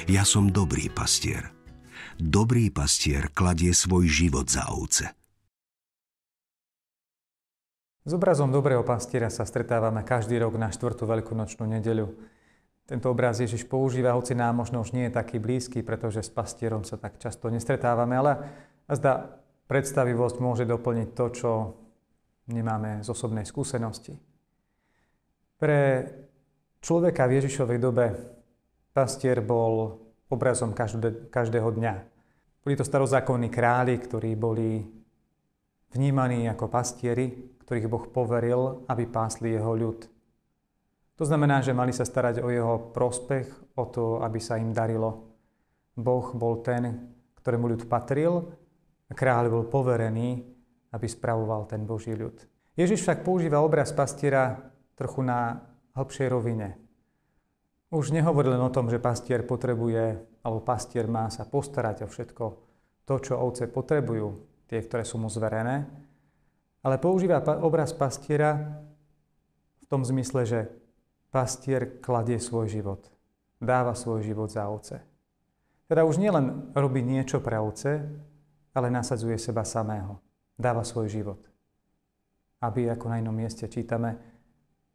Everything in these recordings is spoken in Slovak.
Ja som dobrý pastier. Dobrý pastier kladie svoj život za ovce. S obrazom dobrého pastiera sa stretávame každý rok na 4. veľkonočnú nedeľu. Tento obraz Ježiš používa, hoci nám možno už nie je taký blízky, pretože s pastierom sa tak často nestretávame, ale azda predstavivosť môže doplniť to, čo nemáme z osobnej skúsenosti. Pre človeka v Ježišovej dobe pastier bol obrazom každého dňa. Boli to starozákonní králi, ktorí boli vnímaní ako pastieri, ktorých Boh poveril, aby pásli jeho ľud. To znamená, že mali sa starať o jeho prospech, o to, aby sa im darilo. Boh bol ten, ktorému ľud patril, a kráľ bol poverený, aby spravoval ten Boží ľud. Ježiš však používa obraz pastiera trochu na hlbšej rovine. Už nehovorí len o tom, že pastier potrebuje, alebo pastier má sa postarať o všetko to, čo ovce potrebujú, tie, ktoré sú mu zverené, ale používa obraz pastiera v tom zmysle, že pastier kladie svoj život, dáva svoj život za ovce. Teda už nielen robí niečo pre ovce, ale nasadzuje seba samého, dáva svoj život. Aby, ako na inom mieste čítame,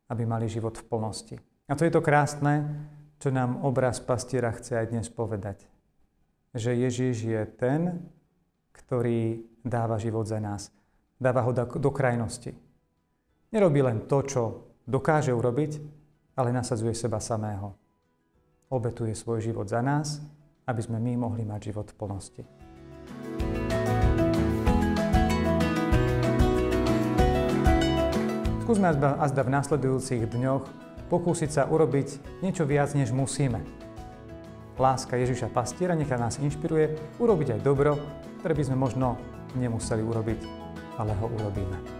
aby mali život v plnosti. A to je to krásne, čo nám obraz pastiera chce aj dnes povedať. Že Ježiš je ten, ktorý dáva život za nás. Dáva ho do krajnosti. Nerobí len to, čo dokáže urobiť, ale nasadzuje seba samého. Obetuje svoj život za nás, aby sme my mohli mať život v plnosti. Skúsme azda v nasledujúcich dňoch pokúsiť sa urobiť niečo viac, než musíme. Láska Ježiša pastiera nechá nás inšpiruje urobiť aj dobro, ktoré by sme možno nemuseli urobiť, ale ho urobíme.